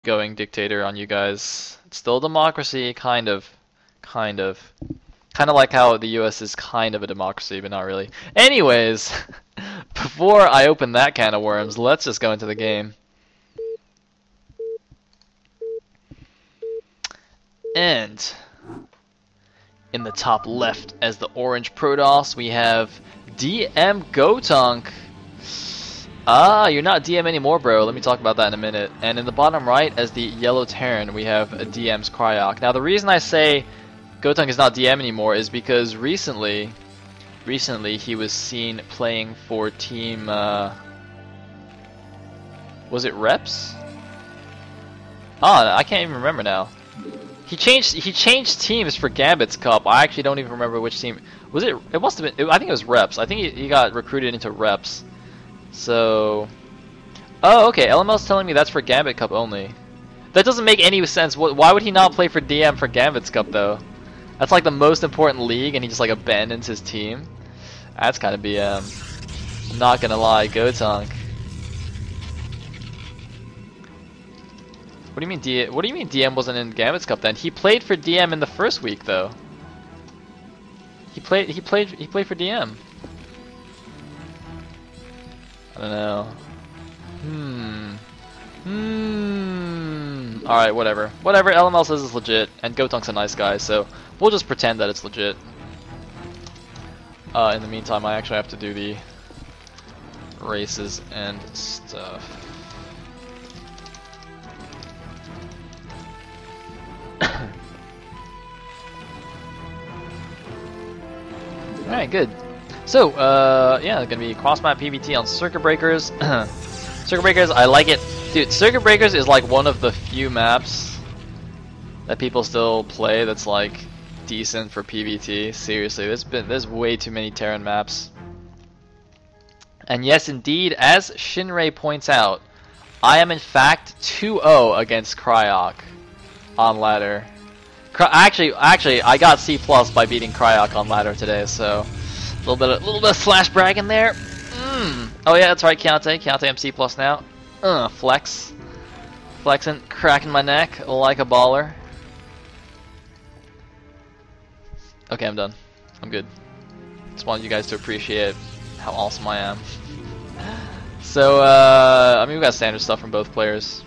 going dictator on you guys. It's still a democracy, kind of. Kind of. Kind of like how the US is kind of a democracy, but not really. Anyways, before I open that can of worms, let's just go into the game. And in the top left as the orange Protoss, we have DM GoTuNk. Ah, you're not DM anymore, bro. Let me talk about that in a minute. And in the bottom right, as the yellow Terran, we have a DM's Cryoc. Now, the reason I say GoTuNk is not DM anymore is because recently he was seen playing for team. Was it Reps? Ah, I can't even remember now. He changed teams for Gambit's Cup. I actually don't even remember which team. Was it? It must have been. I think it was Reps. I think he got recruited into Reps. So, oh, okay. LML's telling me that's for Gambit Cup only. That doesn't make any sense. Why would he not play for DM for Gambit's Cup though? That's like the most important league, and he just like abandons his team. That's kind of BM. I'm not gonna lie, GoTuNk. What do you mean DM? What do you mean DM wasn't in Gambit's Cup then? He played for DM in the first week though. He played for DM. I don't know. Alright, whatever. Whatever, LML says it's legit, and GoTuNk's a nice guy, so we'll just pretend that it's legit. In the meantime, I actually have to do the races and stuff. Alright, good. So, yeah, gonna be cross-map PvT on Circuit Breakers. Circuit Breakers, I like it. Dude, Circuit Breakers is like one of the few maps that people still play that's like decent for PvT. Seriously, there's way too many Terran maps. And yes, indeed, as Shinrei points out, I am in fact 2-0 against Cryoc on ladder. Actually, I got C+ by beating Cryoc on ladder today, so a little bit of flash bragging there. Oh yeah, that's right, Keontae, I'm C+ now. Flexing, cracking my neck like a baller. Okay, I'm done. I'm good. Just wanted you guys to appreciate how awesome I am. So, I mean, we got standard stuff from both players.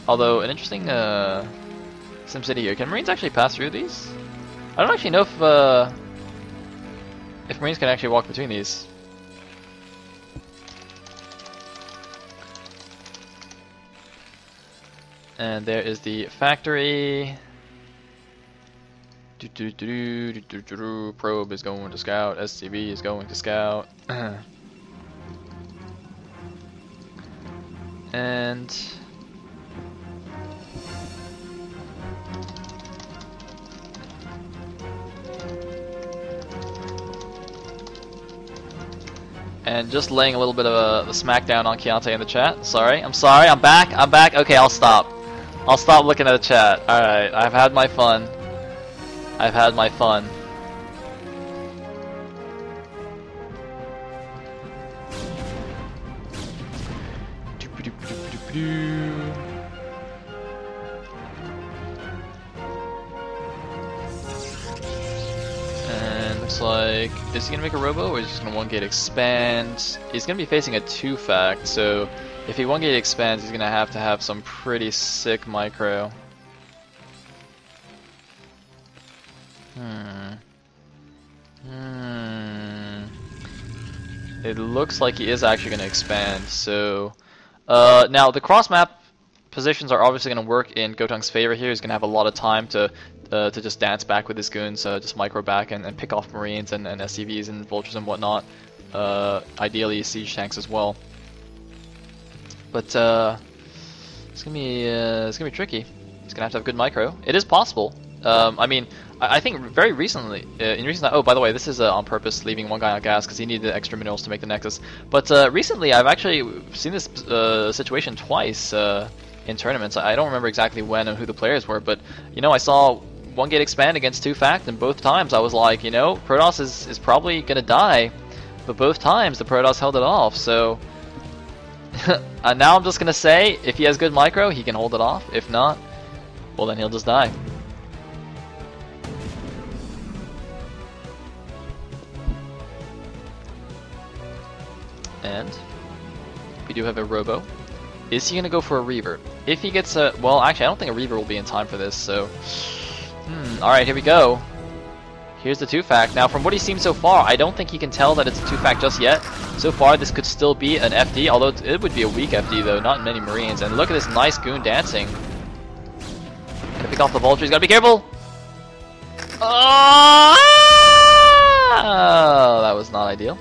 Although, an interesting SimCity here. Can Marines actually pass through these? I don't actually know if Marines can actually walk between these. And there is the factory. Probe is going to scout. SCV is going to scout. And just laying a little bit of a smackdown on Keontae in the chat. I'm sorry, I'm back. Okay, I'll stop looking at the chat. Alright, I've had my fun. And looks like, is he gonna make a robo or is he just gonna 1-gate expand? He's gonna be facing a 2-fact, so if he 1-gate expands, he's gonna have to have some pretty sick micro. It looks like he is actually gonna expand, so now the cross map positions are obviously going to work in GoTuNk's favor here. He's going to have a lot of time to just dance back with his goons, just micro back and pick off Marines and SCVs and Vultures and whatnot. Ideally siege tanks as well. But it's gonna be tricky. He's gonna have to have good micro. It is possible. I mean, I think very recently, oh, by the way, this is on purpose, leaving one guy on gas because he needed extra minerals to make the Nexus. But recently, I've actually seen this situation twice in tournaments. I don't remember exactly when and who the players were, but you know, I saw 1-gate expand against 2-fact, and both times I was like, you know, Protoss is probably gonna die, but both times the Protoss held it off. So Now I'm just gonna say, if he has good micro, he can hold it off. If not, well then he'll just die. And we do have a Robo. Is he gonna go for a Reaver? If he gets a, well, actually I don't think a Reaver will be in time for this. So, alright, here we go. Here's the 2-fac. Now, from what he's seen so far, I don't think he can tell that it's a 2-fac just yet. So far, this could still be an FD, although it would be a weak FD, though. Not many Marines. And look at this nice goon dancing. Gonna pick off the vulture. He's gotta be careful! Oh, that was not ideal.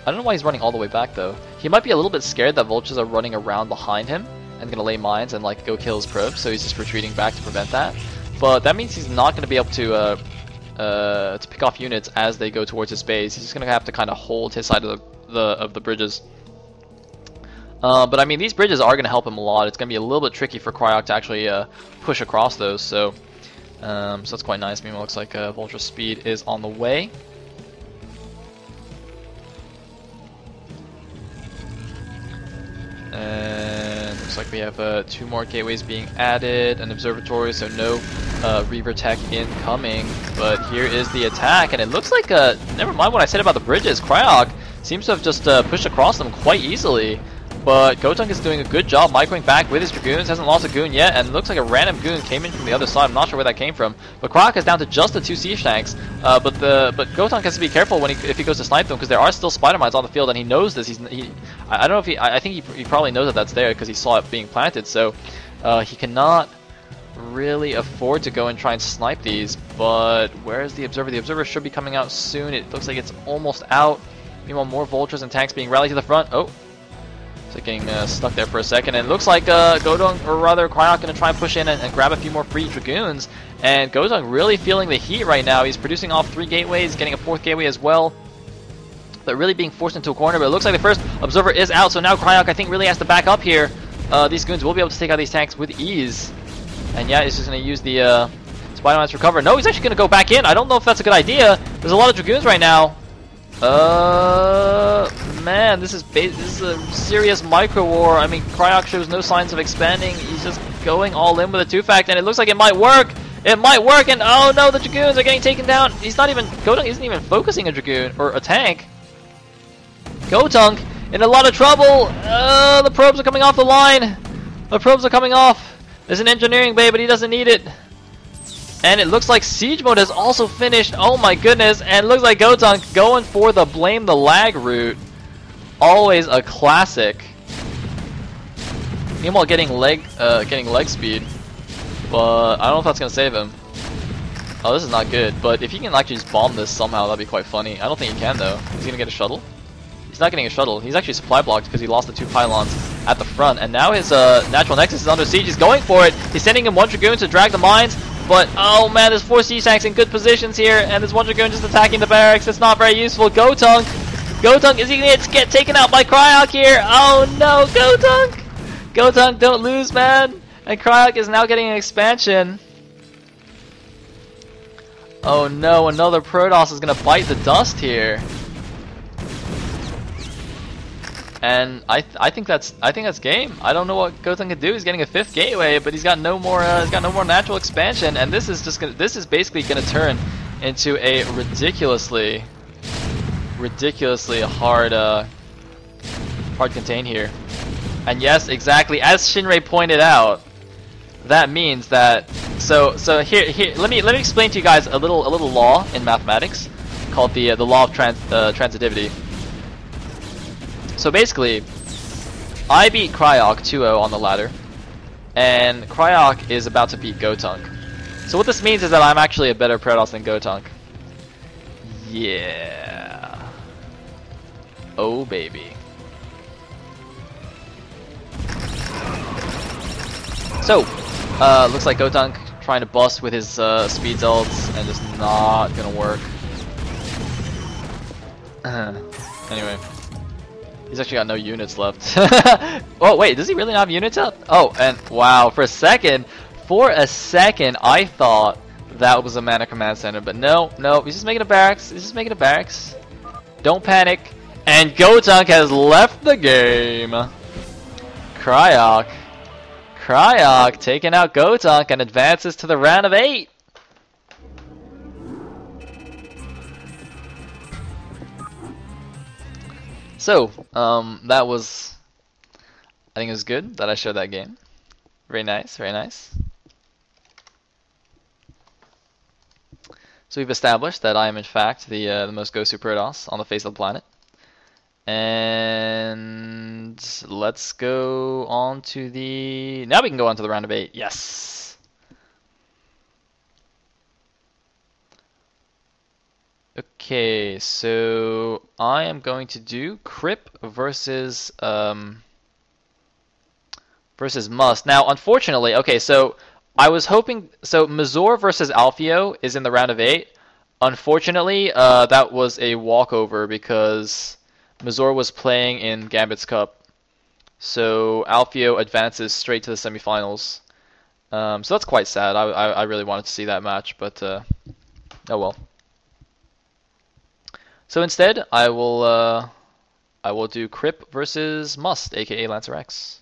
I don't know why he's running all the way back, though. He might be a little bit scared that vultures are running around behind him and gonna lay mines and, like, go kill his probes, so he's just retreating back to prevent that. But that means he's not going to be able to pick off units as they go towards his base. He's just going to have to kind of hold his side of the bridges. But I mean, these bridges are going to help him a lot. It's going to be a little bit tricky for Cryoc to actually push across those. So that's quite nice. Meanwhile, looks like Vulture speed is on the way. And looks like we have 2 more gateways being added, an observatory, so no Reaver tech incoming. But here is the attack, and it looks like, never mind what I said about the bridges, Cryoc seems to have just pushed across them quite easily. But GoTuNk is doing a good job microing back with his Dragoons, hasn't lost a goon yet, and it looks like a random goon came in from the other side. I'm not sure where that came from. But Cryoc is down to just the 2 siege tanks, but GoTuNk has to be careful when if he goes to snipe them, because there are still spider mines on the field, and he knows this. I don't know if I think he probably knows that that's there because he saw it being planted, so he cannot really afford to go and try and snipe these. But where's the Observer? The Observer should be coming out soon. It looks like it's almost out. Meanwhile, more vultures and tanks being rallied to the front. Oh. So getting stuck there for a second, and it looks like GoTuNk, or rather Cryoc, going to try and push in and grab a few more free Dragoons. And GoTuNk really feeling the heat right now. He's producing off 3 gateways, getting a 4th gateway as well. But really being forced into a corner. But it looks like the first Observer is out, so now Cryoc, I think, really has to back up here. These goons will be able to take out these tanks with ease. And yeah, he's just going to use the Spider Mines for cover. No, he's actually going to go back in. I don't know if that's a good idea. There's a lot of Dragoons right now. Man, this is a serious micro war. I mean, Cryoc shows no signs of expanding. He's just going all in with a 2-fact, and it looks like it might work. It might work, and oh no, the Dragoons are getting taken down. GoTuNk isn't even focusing a Dragoon or a tank. GoTuNk in a lot of trouble. The probes are coming off the line. The probes are coming off. There's an engineering bay, but he doesn't need it. And it looks like Siege Mode has also finished. Oh my goodness. And it looks like GoTuNk going for the blame the lag route. Always a classic. Meanwhile, getting leg speed. But I don't know if that's going to save him. Oh, this is not good. But if he can actually just bomb this somehow, that'd be quite funny. I don't think he can, though. Is he going to get a shuttle? He's not getting a shuttle. He's actually supply blocked because he lost the 2 pylons at the front. And now his Natural Nexus is under siege. He's going for it. He's sending him 1 Dragoon to drag the mines. But, oh man, there's 4 siege tanks in good positions here, and there's 1 Dragoon just attacking the barracks. It's not very useful. GoTuNk, is he going to get taken out by Cryoc here? Oh no, GoTuNk! GoTuNk, don't lose, man! And Cryoc is now getting an expansion. Oh no, another Protoss is going to bite the dust here. And I think that's game. I don't know what GoTuNk can do. He's getting a 5th gateway, but he's got no more natural expansion, and this is basically gonna turn into a ridiculously hard contain here. And yes, exactly as Shinrei pointed out, that means that so here let me explain to you guys a little law in mathematics called the law of transitivity. So basically, I beat Cryoc 2-0 on the ladder, and Cryoc is about to beat GoTuNk. So what this means is that I'm actually a better Protoss than GoTuNk. Yeah. Oh baby. So, looks like GoTuNk trying to bust with his speed ults, and just not gonna work. Anyway. He's actually got no units left. Oh wait, does he really not have units up? Oh, and wow, for a second I thought that was a mana command center, but no, he's just making a barracks. Don't panic. And GoTuNk has left the game. Cryoc. Cryoc taking out GoTuNk and advances to the round of 8. So, that was, I think it was good that I showed that game. Very nice, very nice. So we've established that I am in fact the most Gosu Protoss on the face of the planet. And let's go on to the... Now we can go on to the round of 8. Yes! Okay, so I am going to do Crip versus versus Must. Now, unfortunately, okay, so I was hoping... So Mazor versus Alfio is in the round of 8. Unfortunately, that was a walkover because Mazor was playing in Gambit's Cup, so Alfio advances straight to the semifinals. So that's quite sad. I really wanted to see that match, but oh well. So instead, I will do Crip versus Must, aka Lancer X.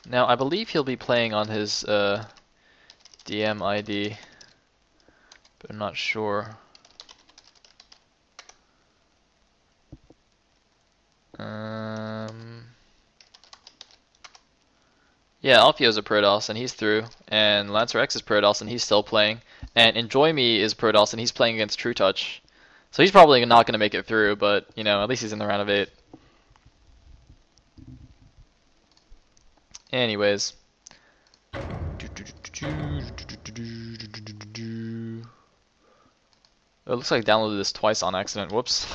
Now, I believe he'll be playing on his DM ID, but I'm not sure. Yeah, Alfio's a Protoss and he's through, and Lancer X is Protoss and he's still playing, and Enjoy Me is Protoss and he's playing against True Touch. So he's probably not going to make it through, but, you know, at least he's in the round of 8. Anyways. Oh, it looks like I downloaded this twice on accident. Whoops.